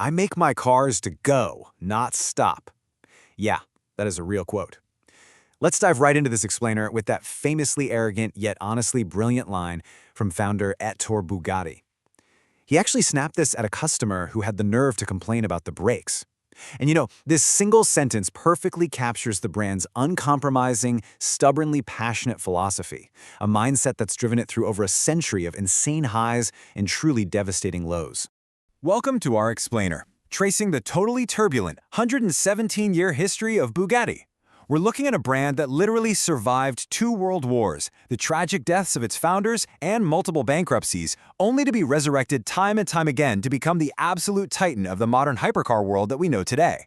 "I make my cars to go, not stop." Yeah, that is a real quote. Let's dive right into this explainer with that famously arrogant yet honestly brilliant line from founder Ettore Bugatti. He actually snapped this at a customer who had the nerve to complain about the brakes. And this single sentence perfectly captures the brand's uncompromising, stubbornly passionate philosophy, a mindset that's driven it through over a century of insane highs and truly devastating lows. Welcome to our explainer, tracing the totally turbulent 117-year history of Bugatti. We're looking at a brand that literally survived 2 world wars, the tragic deaths of its founders, and multiple bankruptcies, only to be resurrected time and time again to become the absolute titan of the modern hypercar world that we know today.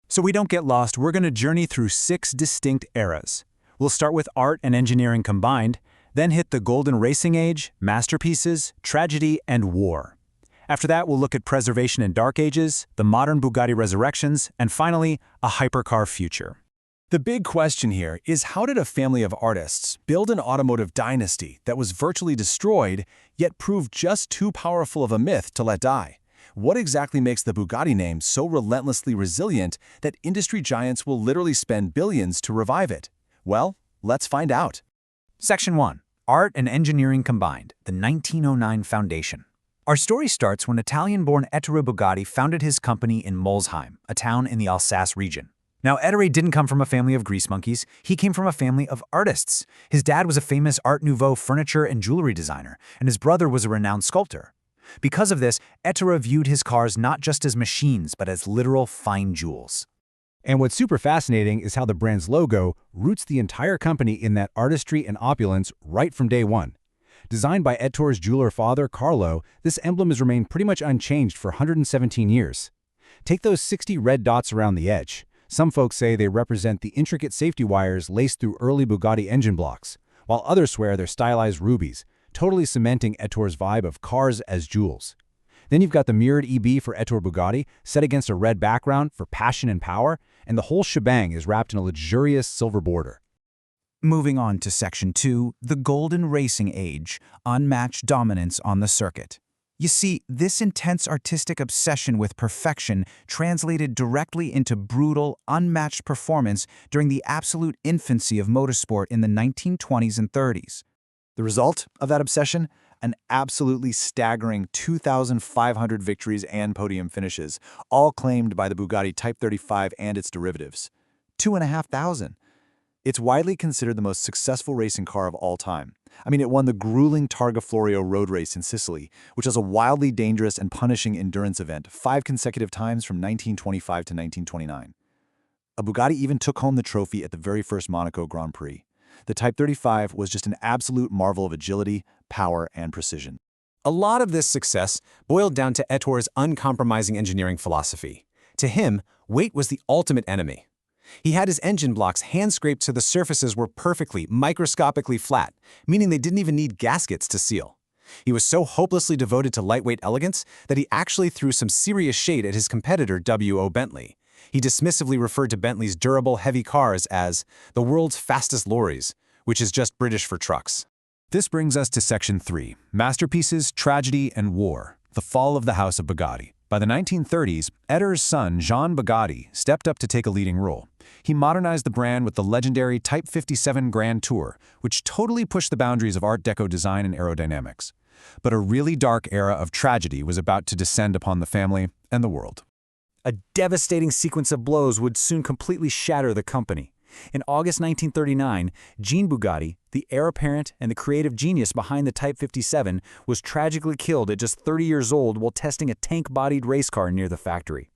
So we don't get lost, we're going to journey through 6 distinct eras. We'll start with art and engineering combined, then hit the golden racing age, masterpieces, tragedy, and war. After that, we'll look at preservation and dark ages, the modern Bugatti resurrections, and finally, a hypercar future. The big question here is, how did a family of artists build an automotive dynasty that was virtually destroyed, yet proved just too powerful of a myth to let die? What exactly makes the Bugatti name so relentlessly resilient that industry giants will literally spend billions to revive it? Well, let's find out. Section 1. Art and Engineering Combined, the 1909 Foundation. Our story starts when Italian-born Ettore Bugatti founded his company in Mulhouse, a town in the Alsace region. Now, Ettore didn't come from a family of grease monkeys. He came from a family of artists. His dad was a famous Art Nouveau furniture and jewelry designer, and his brother was a renowned sculptor. Because of this, Ettore viewed his cars not just as machines, but as literal fine jewels. And what's super fascinating is how the brand's logo roots the entire company in that artistry and opulence right from day one. Designed by Ettore's jeweler father, Colle, this emblem has remained pretty much unchanged for 117 years. Take those 60 red dots around the edge. Some folks say they represent the intricate safety wires laced through early Bugatti engine blocks, while others swear they're stylized rubies, totally cementing Ettore's vibe of cars as jewels. Then you've got the mirrored EB for Ettore Bugatti, set against a red background for passion and power, and the whole shebang is wrapped in a luxurious silver border. Moving on to Section 2, the Golden Racing Age, unmatched dominance on the circuit. You see, this intense artistic obsession with perfection translated directly into brutal, unmatched performance during the absolute infancy of motorsport in the 1920s and 30s. The result of that obsession? An absolutely staggering 2,500 victories and podium finishes, all claimed by the Bugatti Type 35 and its derivatives. 2,500. It's widely considered the most successful racing car of all time. It won the grueling Targa Florio road race in Sicily, which is a wildly dangerous and punishing endurance event 5 consecutive times from 1925 to 1929. A Bugatti even took home the trophy at the very first Monaco Grand Prix. The Type 35 was just an absolute marvel of agility, power, and precision. A lot of this success boiled down to Ettore's uncompromising engineering philosophy. To him, weight was the ultimate enemy. He had his engine blocks hand-scraped so the surfaces were perfectly, microscopically flat, meaning they didn't even need gaskets to seal. He was so hopelessly devoted to lightweight elegance that he actually threw some serious shade at his competitor W.O. Bentley. He dismissively referred to Bentley's durable, heavy cars as the world's fastest lorries, which is just British for trucks. This brings us to Section 3, Masterpieces, Tragedy, and War, the fall of the House of Bugatti. By the 1930s, Ettore's son, Jean Bugatti, stepped up to take a leading role. He modernized the brand with the legendary Type 57 Grand Tour, which totally pushed the boundaries of Art Deco design and aerodynamics. But a really dark era of tragedy was about to descend upon the family and the world. A devastating sequence of blows would soon completely shatter the company. In August 1939, Jean Bugatti, the heir apparent and the creative genius behind the Type 57, was tragically killed at just 30 years old while testing a tank-bodied race car near the factory.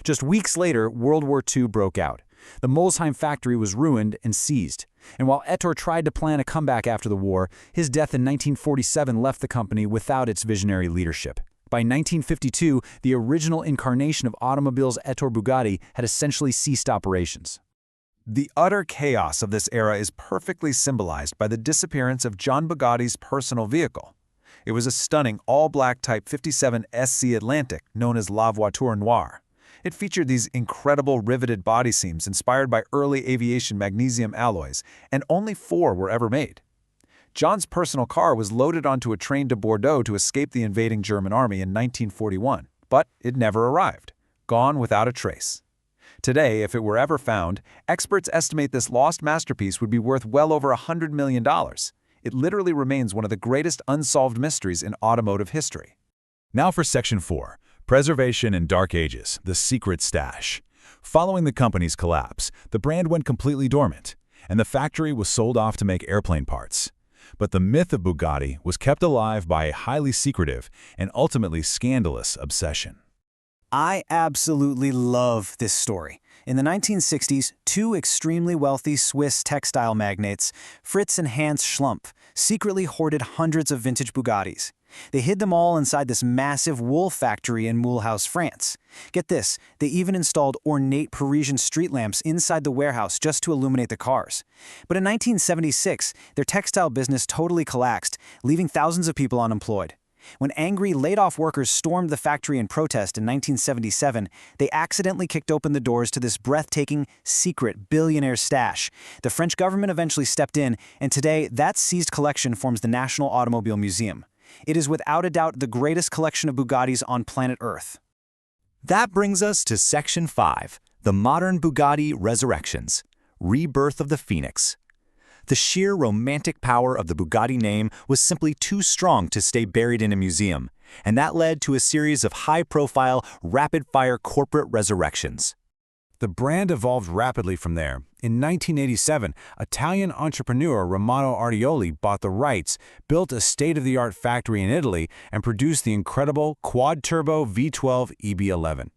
Just weeks later, World War II broke out. The Mulhouse factory was ruined and seized. And while Ettore tried to plan a comeback after the war, his death in 1947 left the company without its visionary leadership. By 1952, the original incarnation of automobiles, Ettore Bugatti, had essentially ceased operations. The utter chaos of this era is perfectly symbolized by the disappearance of John Bugatti's personal vehicle. It was a stunning all-black Type 57 SC Atlantic known as La Voiture Noire. It featured these incredible riveted body seams inspired by early aviation magnesium alloys, and only 4 were ever made. John's personal car was loaded onto a train to Bordeaux to escape the invading German army in 1941, but it never arrived. gone without a trace. Today, if it were ever found, experts estimate this lost masterpiece would be worth well over $100 million. It literally remains one of the greatest unsolved mysteries in automotive history. Now for Section 4, Preservation in Dark Ages, the Secret Stash. Following the company's collapse, the brand went completely dormant, and the factory was sold off to make airplane parts. But the myth of Bugatti was kept alive by a highly secretive and ultimately scandalous obsession. I absolutely love this story. In the 1960s, two extremely wealthy Swiss textile magnates, Fritz and Hans Schlumpf, secretly hoarded hundreds of vintage Bugattis. They hid them all inside this massive wool factory in Mulhouse, France. Get this, they even installed ornate Parisian street lamps inside the warehouse just to illuminate the cars. But in 1976, their textile business totally collapsed, leaving thousands of people unemployed. When angry, laid-off workers stormed the factory in protest in 1977, they accidentally kicked open the doors to this breathtaking, secret billionaire stash. The French government eventually stepped in, and today, that seized collection forms the National Automobile Museum. It is without a doubt the greatest collection of Bugattis on planet Earth. That brings us to Section 5, the modern Bugatti resurrections, rebirth of the Phoenix. The sheer romantic power of the Bugatti name was simply too strong to stay buried in a museum, and that led to a series of high-profile, rapid-fire corporate resurrections. The brand evolved rapidly from there. In 1987, Italian entrepreneur Romano Artioli bought the rights, built a state-of-the-art factory in Italy, and produced the incredible quad-turbo V12 EB11.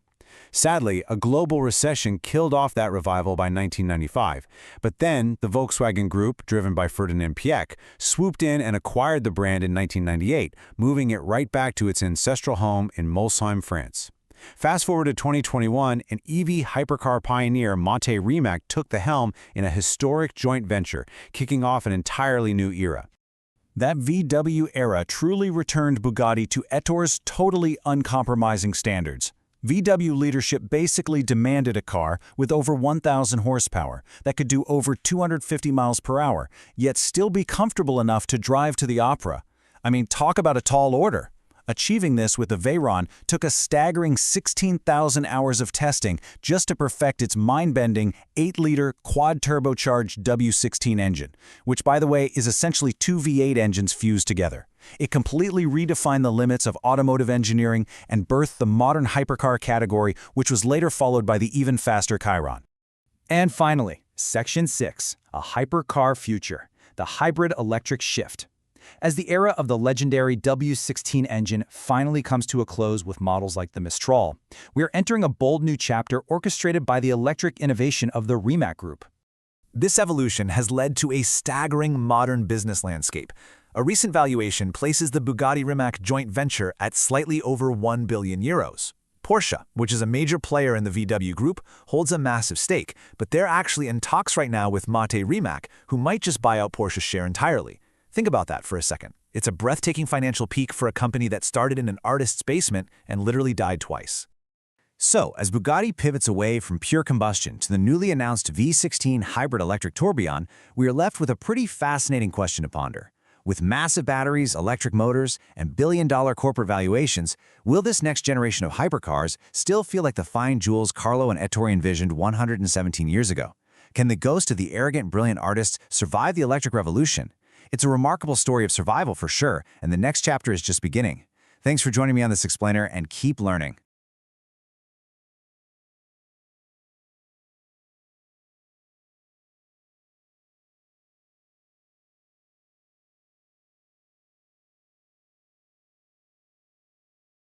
Sadly, a global recession killed off that revival by 1995. But then, the Volkswagen Group, driven by Ferdinand Piëch, swooped in and acquired the brand in 1998, moving it right back to its ancestral home in Mulhouse, France. Fast forward to 2021, an EV hypercar pioneer Mate Rimac took the helm in a historic joint venture, kicking off an entirely new era. That VW era truly returned Bugatti to Ettore's totally uncompromising standards. VW leadership basically demanded a car with over 1,000 horsepower that could do over 250 miles per hour, yet still be comfortable enough to drive to the opera. I mean, talk about a tall order. Achieving this with the Veyron took a staggering 16,000 hours of testing just to perfect its mind-bending 8-liter quad-turbocharged W16 engine, which, by the way, is essentially two V8 engines fused together. It completely redefined the limits of automotive engineering and birthed the modern hypercar category, which was later followed by the even faster Chiron. And finally, Section 6, a hypercar future, the hybrid electric shift. As the era of the legendary W16 engine finally comes to a close with models like the Mistral, we are entering a bold new chapter orchestrated by the electric innovation of the Rimac Group. This evolution has led to a staggering modern business landscape. A recent valuation places the Bugatti-Rimac joint venture at slightly over €1 billion. Porsche, which is a major player in the VW group, holds a massive stake, but they're actually in talks right now with Mate Rimac, who might just buy out Porsche's share entirely. Think about that for a second. It's a breathtaking financial peak for a company that started in an artist's basement and literally died twice. So, as Bugatti pivots away from pure combustion to the newly announced V16 hybrid electric Tourbillon, we are left with a pretty fascinating question to ponder. With massive batteries, electric motors, and billion-dollar corporate valuations, will this next generation of hypercars still feel like the fine jewels Carlo and Ettore envisioned 117 years ago? Can the ghost of the arrogant, brilliant artist survive the electric revolution? It's a remarkable story of survival for sure, and the next chapter is just beginning. Thanks for joining me on this explainer, and keep learning.